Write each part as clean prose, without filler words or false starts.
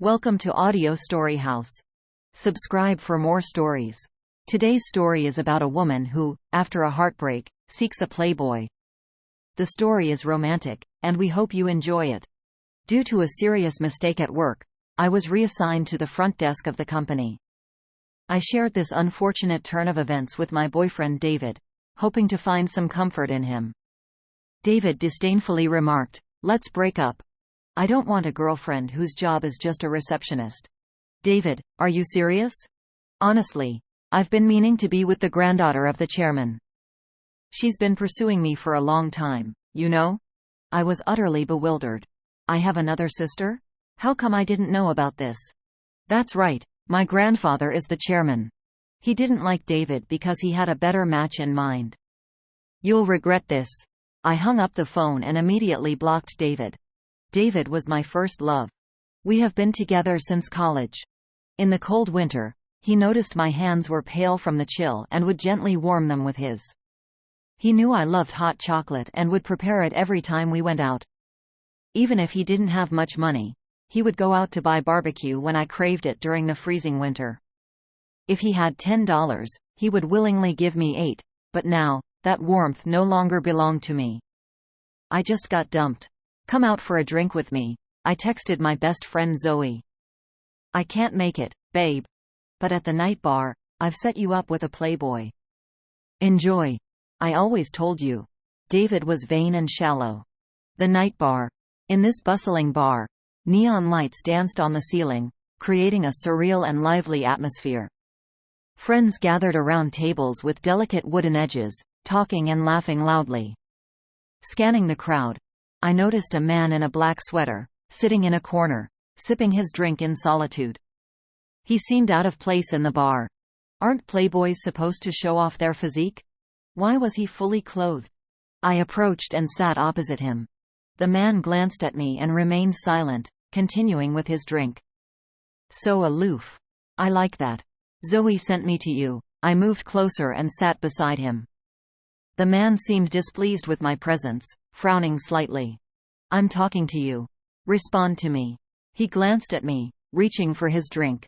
Welcome to Audio Story House. Subscribe for more stories. Today's story is about a woman who, after a heartbreak, seeks a playboy. The story is romantic, and we hope you enjoy it. Due to a serious mistake at work, I was reassigned to the front desk of the company. I shared this unfortunate turn of events with my boyfriend David, hoping to find some comfort in him. David disdainfully remarked, "Let's break up. I don't want a girlfriend whose job is just a receptionist." David, are you serious? Honestly, I've been meaning to be with the granddaughter of the chairman. She's been pursuing me for a long time, you know? I was utterly bewildered. I have another sister? How come I didn't know about this? That's right, my grandfather is the chairman. He didn't like David because he had a better match in mind. You'll regret this. I hung up the phone and immediately blocked David. David was my first love. We have been together since college. In the cold winter, he noticed my hands were pale from the chill and would gently warm them with his. He knew I loved hot chocolate and would prepare it every time we went out. Even if he didn't have much money, he would go out to buy barbecue when I craved it during the freezing winter. If he had $10, he would willingly give me $8, but now, that warmth no longer belonged to me. I just got dumped. Come out for a drink with me, I texted my best friend Zoe. I can't make it, babe. But at the night bar, I've set you up with a playboy. Enjoy. I always told you. David was vain and shallow. The night bar. In this bustling bar, neon lights danced on the ceiling, creating a surreal and lively atmosphere. Friends gathered around tables with delicate wooden edges, talking and laughing loudly. Scanning the crowd, I noticed a man in a black sweater, sitting in a corner, sipping his drink in solitude. He seemed out of place in the bar. Aren't playboys supposed to show off their physique? Why was he fully clothed? I approached and sat opposite him. The man glanced at me and remained silent, continuing with his drink. So aloof. I like that. Zoe sent me to you. I moved closer and sat beside him. The man seemed displeased with my presence, frowning slightly. I'm talking to you. Respond to me. He glanced at me, reaching for his drink.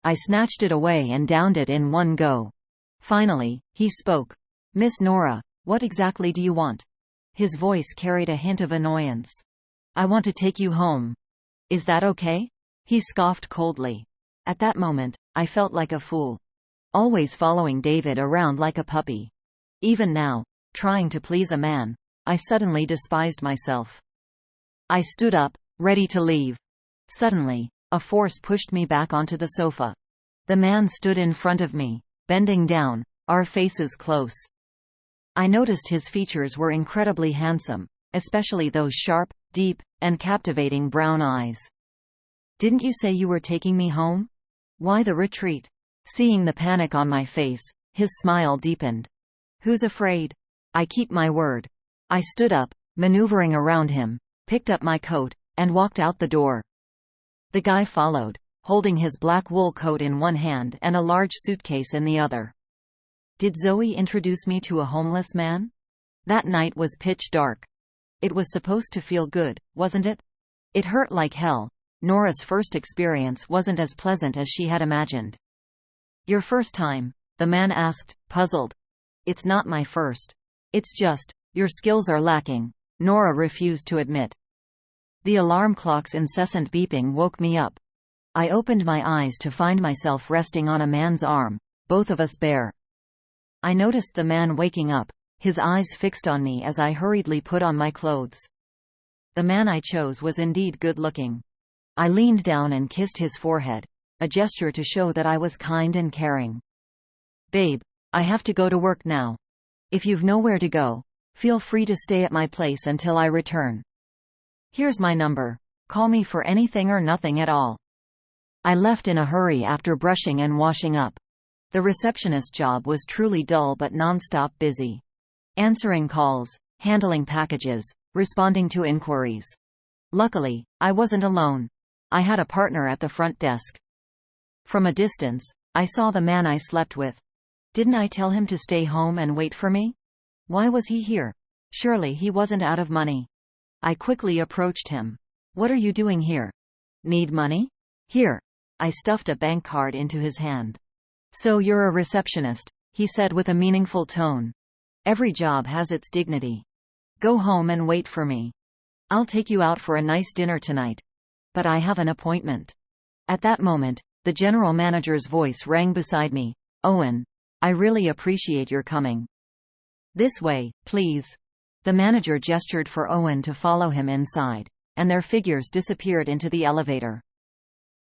I snatched it away and downed it in one go. Finally, he spoke. Miss Nora, what exactly do you want? His voice carried a hint of annoyance. I want to take you home. Is that okay? He scoffed coldly. At that moment, I felt like a fool. Always following David around like a puppy. Even now, trying to please a man, I suddenly despised myself. I stood up, ready to leave. Suddenly, a force pushed me back onto the sofa. The man stood in front of me, bending down, our faces close. I noticed his features were incredibly handsome, especially those sharp, deep, and captivating brown eyes. Didn't you say you were taking me home? Why the retreat? Seeing the panic on my face, his smile deepened. Who's afraid? I keep my word. I stood up, maneuvering around him, picked up my coat, and walked out the door. The guy followed, holding his black wool coat in one hand and a large suitcase in the other. Did Zoe introduce me to a homeless man? That night was pitch dark. It was supposed to feel good, wasn't it? It hurt like hell. Nora's first experience wasn't as pleasant as she had imagined. Your first time? The man asked, puzzled. It's not my first. It's just, your skills are lacking, Nora refused to admit. The alarm clock's incessant beeping woke me up. I opened my eyes to find myself resting on a man's arm, both of us bare. I noticed the man waking up, his eyes fixed on me as I hurriedly put on my clothes. The man I chose was indeed good-looking. I leaned down and kissed his forehead, a gesture to show that I was kind and caring. Babe, I have to go to work now. If you've nowhere to go, feel free to stay at my place until I return. Here's my number. Call me for anything or nothing at all. I left in a hurry after brushing and washing up. The receptionist job was truly dull but non-stop busy. Answering calls, handling packages, responding to inquiries. Luckily, I wasn't alone. I had a partner at the front desk. From a distance, I saw the man I slept with. Didn't I tell him to stay home and wait for me? Why was he here? Surely he wasn't out of money. I quickly approached him. What are you doing here? Need money? Here. I stuffed a bank card into his hand. So you're a receptionist, he said with a meaningful tone. Every job has its dignity. Go home and wait for me. I'll take you out for a nice dinner tonight. But I have an appointment. At that moment, the general manager's voice rang beside me. Owen. I really appreciate your coming. This way, please. The manager gestured for Owen to follow him inside, and their figures disappeared into the elevator.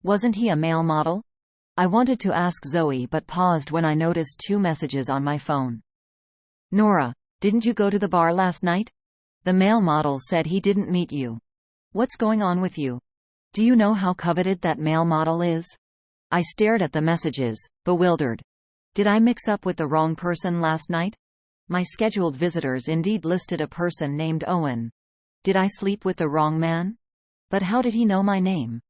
Wasn't he a male model? I wanted to ask Zoe but paused when I noticed 2 messages on my phone. Nora, didn't you go to the bar last night? The male model said he didn't meet you. What's going on with you? Do you know how coveted that male model is? I stared at the messages, bewildered. Did I mix up with the wrong person last night? My scheduled visitors indeed listed a person named Owen. Did I sleep with the wrong man? But how did he know my name?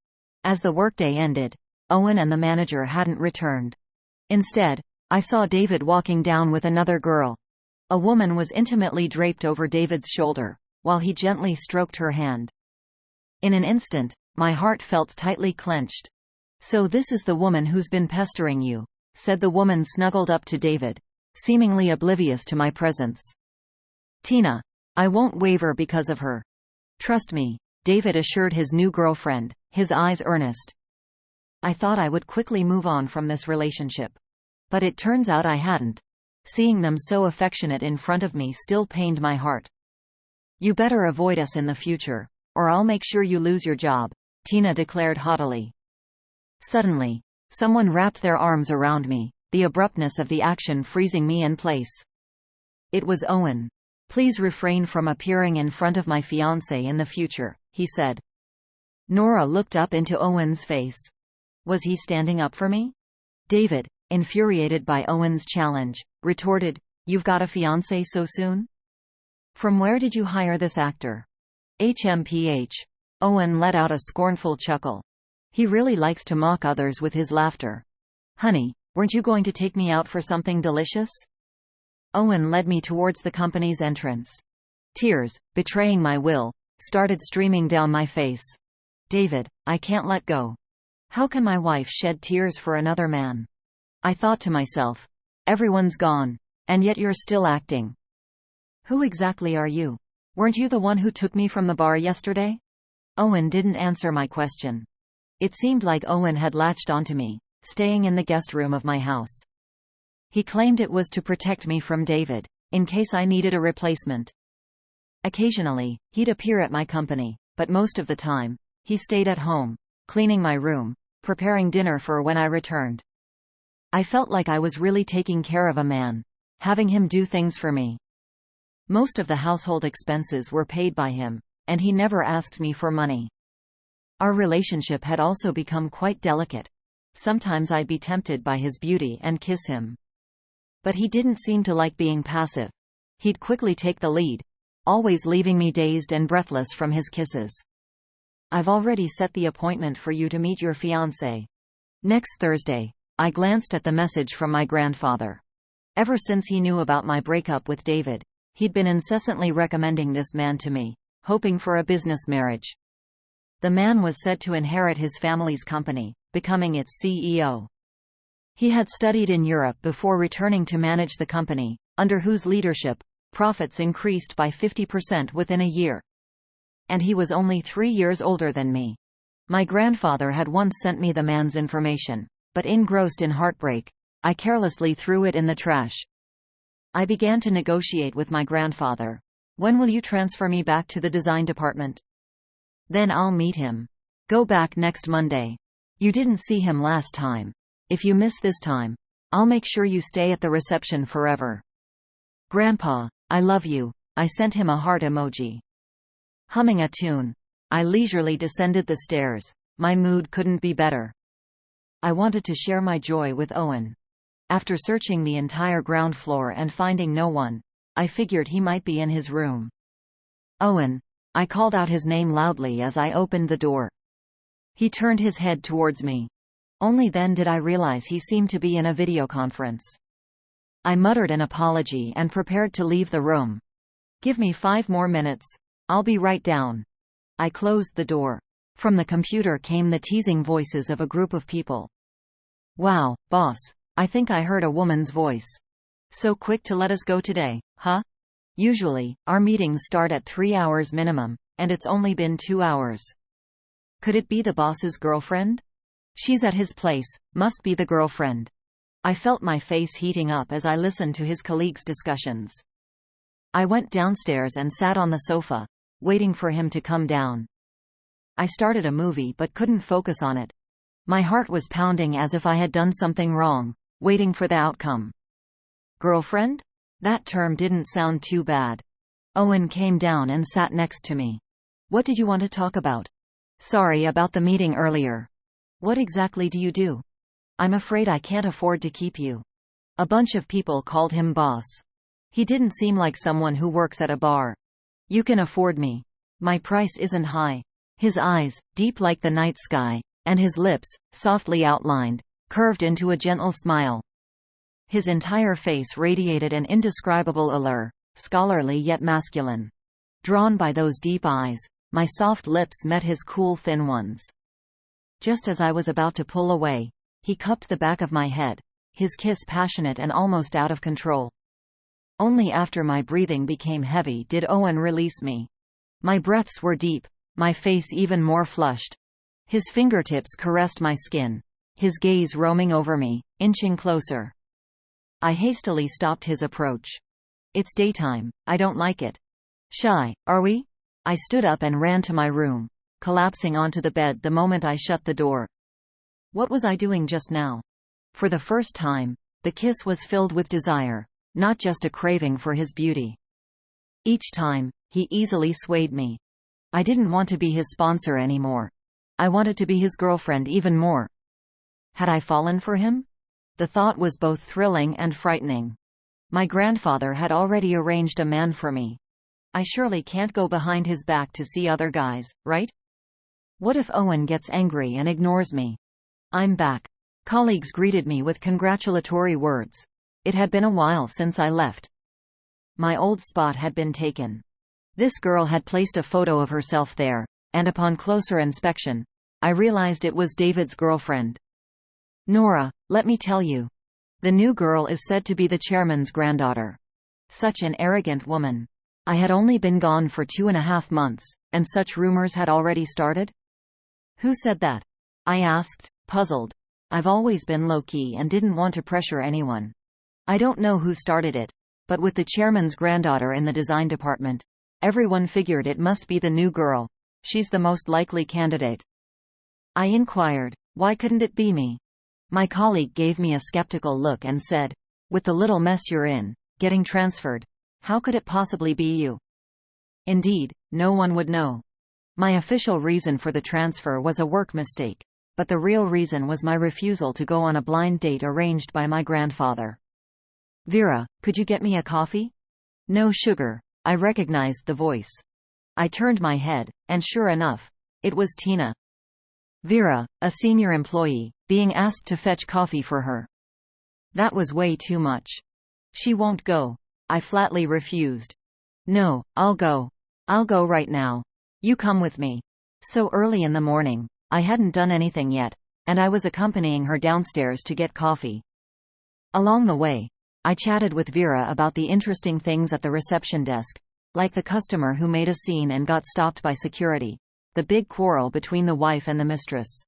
As the workday ended, Owen and the manager hadn't returned. Instead, I saw David walking down with another girl. A woman was intimately draped over David's shoulder, while he gently stroked her hand. In an instant, my heart felt tightly clenched. So this is the woman who's been pestering you, said the woman snuggled up to David, seemingly oblivious to my presence. Tina. I won't waver because of her. Trust me, David assured his new girlfriend, his eyes earnest. I thought I would quickly move on from this relationship. But it turns out I hadn't. Seeing them so affectionate in front of me still pained my heart. You better avoid us in the future, or I'll make sure you lose your job, Tina declared haughtily. Suddenly, someone wrapped their arms around me, the abruptness of the action freezing me in place. It was Owen. Please refrain from appearing in front of my fiancé in the future, he said. Nora looked up into Owen's face. Was he standing up for me? David, infuriated by Owen's challenge, retorted, You've got a fiancé so soon? From where did you hire this actor? HMPH. Owen let out a scornful chuckle. He really likes to mock others with his laughter. Honey, weren't you going to take me out for something delicious? Owen led me towards the company's entrance. Tears, betraying my will, started streaming down my face. David, I can't let go. How can my wife shed tears for another man? I thought to myself. Everyone's gone. And yet you're still acting. Who exactly are you? Weren't you the one who took me from the bar yesterday? Owen didn't answer my question. It seemed like Owen had latched onto me, staying in the guest room of my house. He claimed it was to protect me from David, in case I needed a replacement. Occasionally, he'd appear at my company, but most of the time, he stayed at home, cleaning my room, preparing dinner for when I returned. I felt like I was really taking care of a man, having him do things for me. Most of the household expenses were paid by him, and he never asked me for money. Our relationship had also become quite delicate. Sometimes I'd be tempted by his beauty and kiss him. But he didn't seem to like being passive. He'd quickly take the lead, always leaving me dazed and breathless from his kisses. I've already set the appointment for you to meet your fiancé. Next Thursday. I glanced at the message from my grandfather. Ever since he knew about my breakup with David, he'd been incessantly recommending this man to me, hoping for a business marriage. The man was said to inherit his family's company, becoming its CEO. He had studied in Europe before returning to manage the company, under whose leadership, profits increased by 50% within a year. And he was only 3 years older than me. My grandfather had once sent me the man's information, but engrossed in heartbreak, I carelessly threw it in the trash. I began to negotiate with my grandfather. When will you transfer me back to the design department? Then I'll meet him. Go back next Monday. You didn't see him last time. If you miss this time, I'll make sure you stay at the reception forever. Grandpa, I love you. I sent him a heart emoji. Humming a tune, I leisurely descended the stairs. My mood couldn't be better. I wanted to share my joy with Owen. After searching the entire ground floor and finding no one, I figured he might be in his room. Owen. I called out his name loudly as I opened the door. He turned his head towards me. Only then did I realize he seemed to be in a video conference. I muttered an apology and prepared to leave the room. Give me 5 more minutes. I'll be right down. I closed the door. From the computer came the teasing voices of a group of people. "Wow, boss. I think I heard a woman's voice. So quick to let us go today, huh? Usually, our meetings start at 3 hours minimum, and it's only been 2 hours. Could it be the boss's girlfriend? She's at his place, must be the girlfriend." I felt my face heating up as I listened to his colleagues' discussions. I went downstairs and sat on the sofa, waiting for him to come down. I started a movie but couldn't focus on it. My heart was pounding as if I had done something wrong, waiting for the outcome. Girlfriend? That term didn't sound too bad. Owen came down and sat next to me. "What did you want to talk about?" "Sorry about the meeting earlier." "What exactly do you do?" "I'm afraid I can't afford to keep you." A bunch of people called him boss. He didn't seem like someone who works at a bar. "You can afford me. My price isn't high." His eyes, deep like the night sky, and his lips, softly outlined, curved into a gentle smile. His entire face radiated an indescribable allure, scholarly yet masculine. Drawn by those deep eyes, my soft lips met his cool thin ones. Just as I was about to pull away, he cupped the back of my head, his kiss passionate and almost out of control. Only after my breathing became heavy did Owen release me. My breaths were deep, my face even more flushed. His fingertips caressed my skin, his gaze roaming over me, inching closer. I hastily stopped his approach. "It's daytime, I don't like it." "Shy, are we?" I stood up and ran to my room, collapsing onto the bed the moment I shut the door. What was I doing just now? For the first time, the kiss was filled with desire, not just a craving for his beauty. Each time, he easily swayed me. I didn't want to be his sponsor anymore. I wanted to be his girlfriend even more. Had I fallen for him? The thought was both thrilling and frightening. My grandfather had already arranged a man for me. I surely can't go behind his back to see other guys, right? What if Owen gets angry and ignores me? I'm back. Colleagues greeted me with congratulatory words. It had been a while since I left. My old spot had been taken. This girl had placed a photo of herself there, and upon closer inspection, I realized it was David's girlfriend. "Nora, let me tell you. The new girl is said to be the chairman's granddaughter." Such an arrogant woman. I had only been gone for 2.5 months, and such rumors had already started? "Who said that?" I asked, puzzled. I've always been low-key and didn't want to pressure anyone. I don't know who started it, but with the chairman's granddaughter in the design department, everyone figured it must be the new girl. She's the most likely candidate. I inquired, why couldn't it be me? My colleague gave me a skeptical look and said, "With the little mess you're in, getting transferred, how could it possibly be you?" Indeed, no one would know. My official reason for the transfer was a work mistake, but the real reason was my refusal to go on a blind date arranged by my grandfather. "Vera, could you get me a coffee?" "No sugar." I recognized the voice. I turned my head, and sure enough, it was Tina. Vera, a senior employee, being asked to fetch coffee for her. That was way too much. "She won't go." I flatly refused. "No, I'll go. I'll go right now. You come with me." So early in the morning, I hadn't done anything yet, and I was accompanying her downstairs to get coffee. Along the way, I chatted with Vera about the interesting things at the reception desk, like the customer who made a scene and got stopped by security, the big quarrel between the wife and the mistress.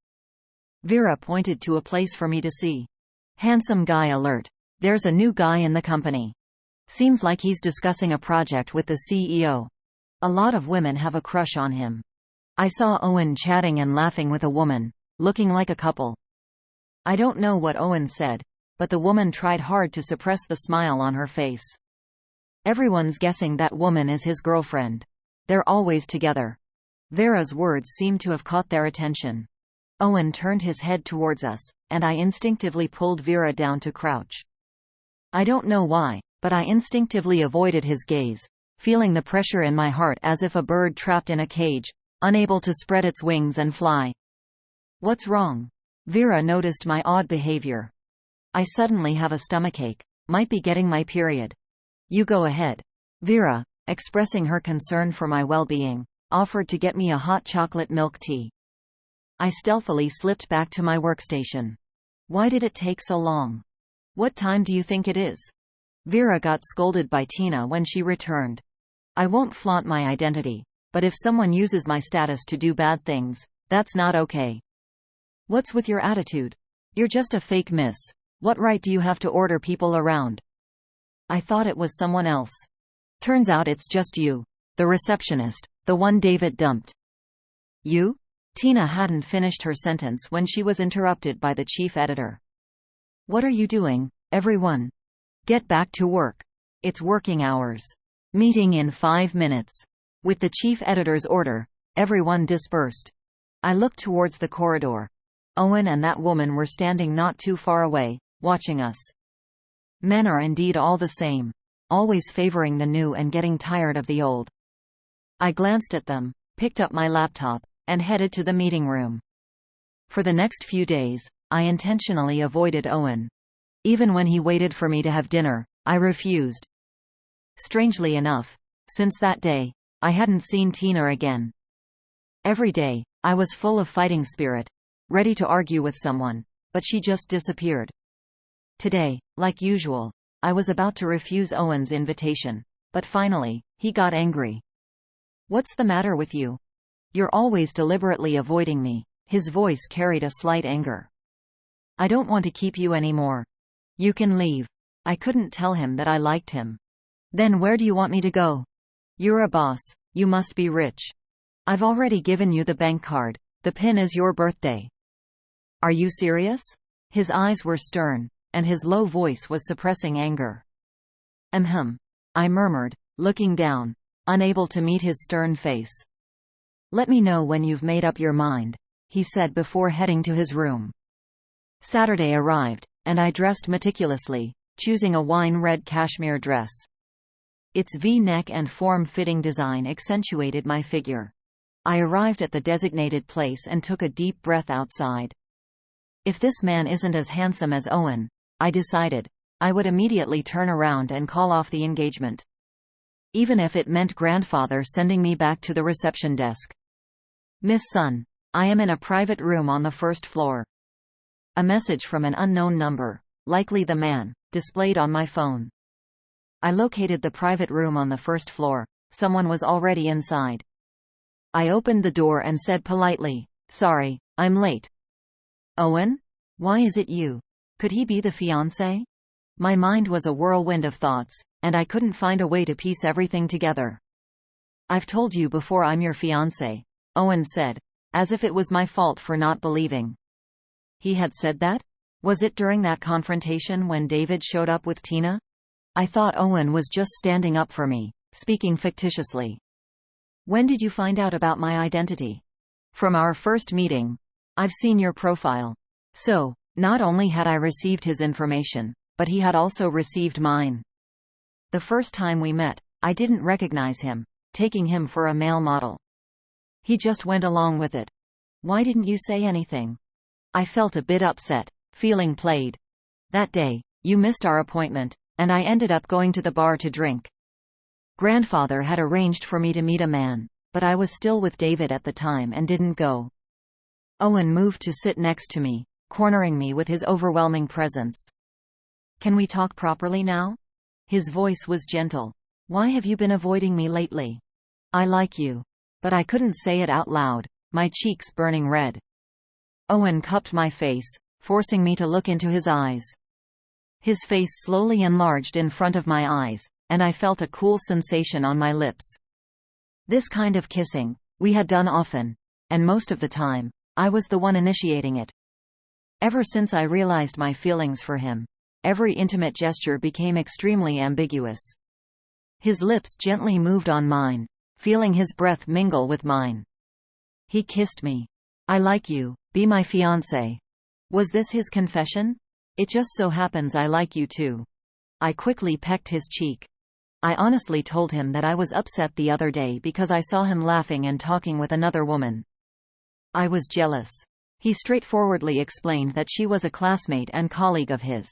Vera pointed to a place for me to see. "Handsome guy alert. There's a new guy in the company. Seems like he's discussing a project with the CEO. A lot of women have a crush on him." I saw Owen chatting and laughing with a woman, looking like a couple. I don't know what Owen said, but the woman tried hard to suppress the smile on her face. Everyone's guessing that woman is his girlfriend. They're always together. Vera's words seemed to have caught their attention. Owen turned his head towards us, and I instinctively pulled Vera down to crouch. I don't know why, but I instinctively avoided his gaze, feeling the pressure in my heart as if a bird trapped in a cage, unable to spread its wings and fly. "What's wrong?" Vera noticed my odd behavior. "I suddenly have a stomachache. Might be getting my period." "You go ahead." Vera, expressing her concern for my well-being, offered to get me a hot chocolate milk tea. I stealthily slipped back to my workstation. Why did it take so long? What time do you think it is? Vera got scolded by Tina when she returned. I won't flaunt my identity, but if someone uses my status to do bad things, that's not okay. What's with your attitude? You're just a fake miss. What right do you have to order people around? I thought it was someone else. Turns out it's just you. The receptionist. The one David dumped. You? Tina hadn't finished her sentence when she was interrupted by the chief editor. What are you doing, everyone? Get back to work. It's working hours. Meeting in 5 minutes. With the chief editor's order, everyone dispersed. I looked towards the corridor. Owen and that woman were standing not too far away, watching us. Men are indeed all the same, always favoring the new and getting tired of the old. I glanced at them, picked up my laptop, and headed to the meeting room. For the next few days, I intentionally avoided Owen. Even when he waited for me to have dinner, I refused. Strangely enough, since that day, I hadn't seen Tina again. Every day, I was full of fighting spirit, ready to argue with someone, but she just disappeared. Today, like usual, I was about to refuse Owen's invitation, but finally, he got angry. What's the matter with you? You're always deliberately avoiding me. His voice carried a slight anger. I don't want to keep you anymore. You can leave. I couldn't tell him that I liked him. Then where do you want me to go? You're a boss. You must be rich. I've already given you the bank card. The pin is your birthday. Are you serious? His eyes were stern, and his low voice was suppressing anger. I murmured, looking down, unable to meet his stern face. Let me know when you've made up your mind, he said before heading to his room. Saturday arrived, and I dressed meticulously, choosing a wine-red cashmere dress. Its V-neck and form-fitting design accentuated my figure. I arrived at the designated place and took a deep breath outside. If this man isn't as handsome as Owen, I decided, I would immediately turn around and call off the engagement. Even if it meant grandfather sending me back to the reception desk. Miss Sun, I am in a private room on the first floor. A message from an unknown number, likely the man, displayed on my phone. I located the private room on the first floor. Someone was already inside. I opened the door and said politely, "Sorry, I'm late." Owen? Why is it you? Could he be the fiancé? My mind was a whirlwind of thoughts, and I couldn't find a way to piece everything together. I've told you before I'm your fiancé, Owen said, as if it was my fault for not believing. He had said that? Was it during that confrontation when David showed up with Tina? I thought Owen was just standing up for me, speaking fictitiously. When did you find out about my identity? From our first meeting. I've seen your profile. So, not only had I received his information, but he had also received mine. The first time we met, I didn't recognize him, taking him for a male model. He just went along with it. Why didn't you say anything? I felt a bit upset, feeling played. That day, you missed our appointment, and I ended up going to the bar to drink. Grandfather had arranged for me to meet a man, but I was still with David at the time and didn't go. Owen moved to sit next to me, cornering me with his overwhelming presence. Can we talk properly now? His voice was gentle. Why have you been avoiding me lately? I like you. But I couldn't say it out loud, my cheeks burning red. Owen cupped my face, forcing me to look into his eyes. His face slowly enlarged in front of my eyes, and I felt a cool sensation on my lips. This kind of kissing, we had done often, and most of the time, I was the one initiating it. Ever since I realized my feelings for him, every intimate gesture became extremely ambiguous. His lips gently moved on mine, feeling his breath mingle with mine. He kissed me. I like you, be my fiancé. Was this his confession? It just so happens I like you too. I quickly pecked his cheek. I honestly told him that I was upset the other day because I saw him laughing and talking with another woman. I was jealous. He straightforwardly explained that she was a classmate and colleague of his.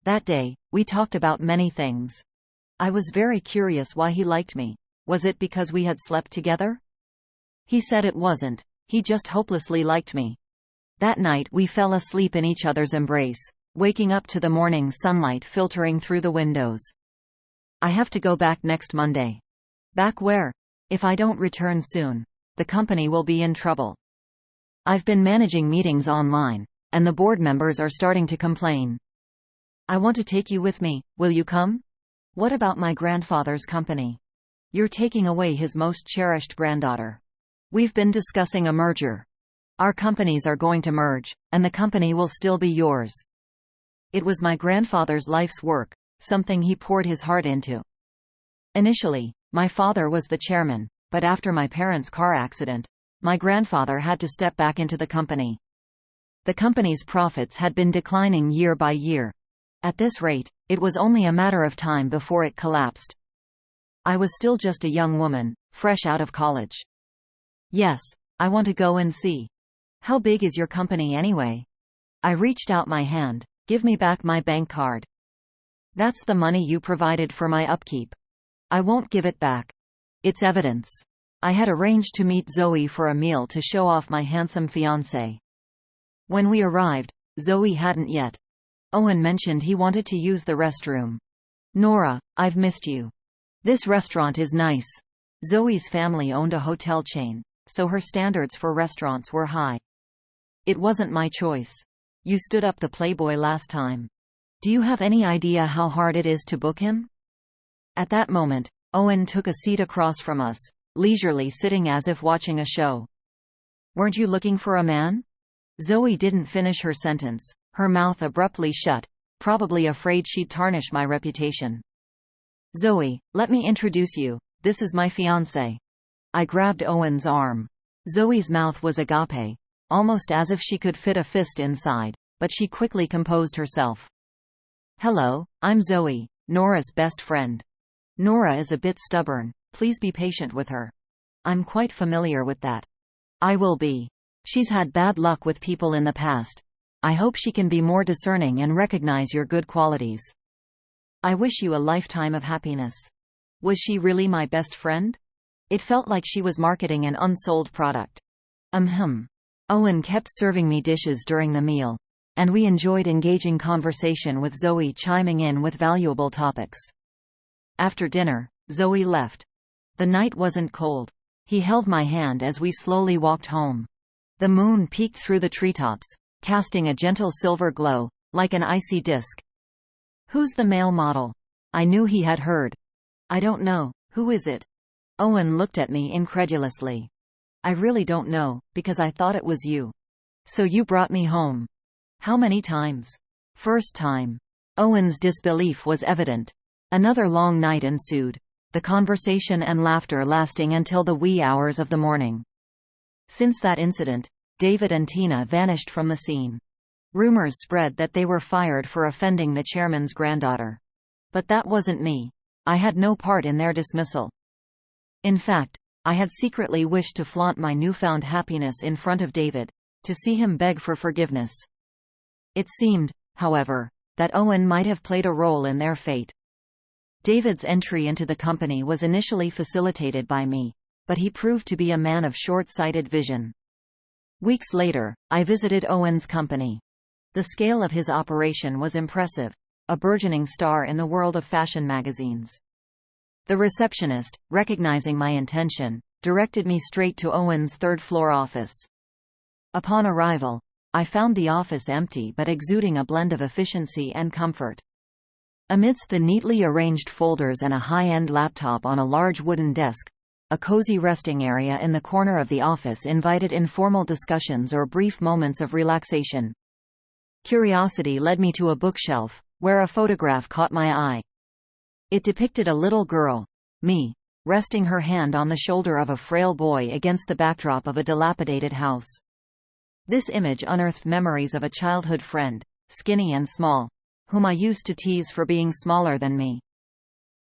That day, we talked about many things. I was very curious why he liked me. Was it because we had slept together? He said it wasn't. He just hopelessly liked me. That night we fell asleep in each other's embrace, waking up to the morning sunlight filtering through the windows. I have to go back next Monday. Back where? If I don't return soon, the company will be in trouble. I've been managing meetings online, and the board members are starting to complain. I want to take you with me, will you come? What about my grandfather's company? You're taking away his most cherished granddaughter. We've been discussing a merger. Our companies are going to merge, and the company will still be yours. It was my grandfather's life's work, something he poured his heart into. Initially, my father was the chairman, but after my parents' car accident, my grandfather had to step back into the company. The company's profits had been declining year by year. At this rate, it was only a matter of time before it collapsed. I was still just a young woman, fresh out of college. Yes, I want to go and see. How big is your company anyway? I reached out my hand. Give me back my bank card. That's the money you provided for my upkeep. I won't give it back. It's evidence. I had arranged to meet Zoe for a meal to show off my handsome fiancé. When we arrived, Zoe hadn't yet. Owen mentioned he wanted to use the restroom. Nora, I've missed you. This restaurant is nice. Zoe's family owned a hotel chain, so her standards for restaurants were high. It wasn't my choice. You stood up the Playboy last time. Do you have any idea how hard it is to book him? At that moment, Owen took a seat across from us, leisurely sitting as if watching a show. Weren't you looking for a man? Zoe didn't finish her sentence, her mouth abruptly shut, probably afraid she'd tarnish my reputation. Zoe, let me introduce you, this is my fiancé. I grabbed Owen's arm. Zoe's mouth was agape, almost as if she could fit a fist inside, but she quickly composed herself. Hello, I'm Zoe, Nora's best friend. Nora is a bit stubborn, please be patient with her. I'm quite familiar with that. I will be. She's had bad luck with people in the past. I hope she can be more discerning and recognize your good qualities. I wish you a lifetime of happiness. Was she really my best friend? It felt like she was marketing an unsold product. Owen kept serving me dishes during the meal, and we enjoyed engaging conversation with Zoe chiming in with valuable topics. After dinner, Zoe left. The night wasn't cold. He held my hand as we slowly walked home. The moon peeked through the treetops, casting a gentle silver glow, like an icy disk. Who's the male model? I knew he had heard. I don't know, who is it? Owen looked at me incredulously. I really don't know, because I thought it was you. So you brought me home. How many times? First time. Owen's disbelief was evident. Another long night ensued, the conversation and laughter lasting until the wee hours of the morning. Since that incident, David and Tina vanished from the scene. Rumors spread that they were fired for offending the chairman's granddaughter. But that wasn't me. I had no part in their dismissal. In fact, I had secretly wished to flaunt my newfound happiness in front of David, to see him beg for forgiveness. It seemed, however, that Owen might have played a role in their fate. David's entry into the company was initially facilitated by me, but he proved to be a man of short-sighted vision. Weeks later, I visited Owen's company. The scale of his operation was impressive, a burgeoning star in the world of fashion magazines. The receptionist, recognizing my intention, directed me straight to Owen's third-floor office. Upon arrival, I found the office empty but exuding a blend of efficiency and comfort. Amidst the neatly arranged folders and a high-end laptop on a large wooden desk, a cozy resting area in the corner of the office invited informal discussions or brief moments of relaxation. Curiosity led me to a bookshelf, where a photograph caught my eye. It depicted a little girl, me, resting her hand on the shoulder of a frail boy against the backdrop of a dilapidated house. This image unearthed memories of a childhood friend, skinny and small, whom I used to tease for being smaller than me.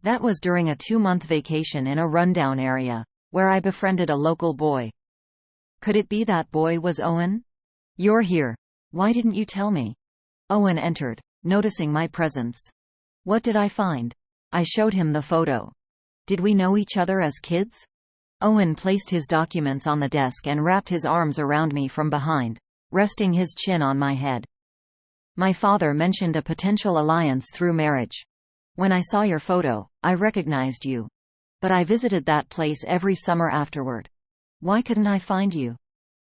That was during a 2-month vacation in a rundown area, where I befriended a local boy. Could it be that boy was Owen? You're here. Why didn't you tell me? Owen entered, noticing my presence. What did I find? I showed him the photo. Did we know each other as kids? Owen placed his documents on the desk and wrapped his arms around me from behind, resting his chin on my head. My father mentioned a potential alliance through marriage. When I saw your photo, I recognized you. But I visited that place every summer afterward. Why couldn't I find you?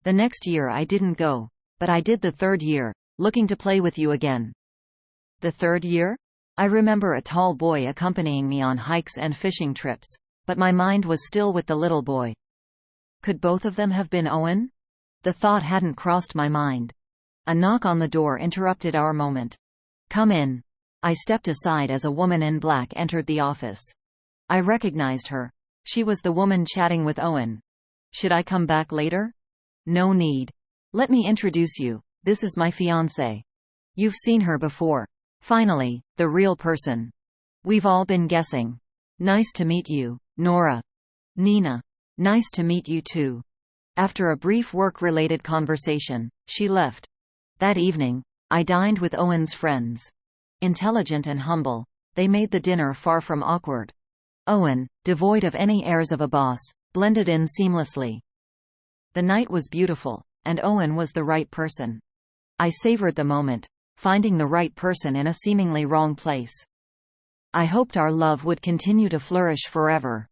The next year I didn't go. But I did the third year, looking to play with you again. The third year? I remember a tall boy accompanying me on hikes and fishing trips, but my mind was still with the little boy. Could both of them have been Owen? The thought hadn't crossed my mind. A knock on the door interrupted our moment. Come in. I stepped aside as a woman in black entered the office. I recognized her. She was the woman chatting with Owen. Should I come back later? No need. Let me introduce you. This is my fiancée. You've seen her before. Finally, the real person. We've all been guessing. Nice to meet you, Nora. Nina. Nice to meet you too. After a brief work-related conversation, she left. That evening, I dined with Owen's friends. Intelligent and humble, they made the dinner far from awkward. Owen, devoid of any airs of a boss, blended in seamlessly. The night was beautiful, and Owen was the right person. I savored the moment, finding the right person in a seemingly wrong place. I hoped our love would continue to flourish forever.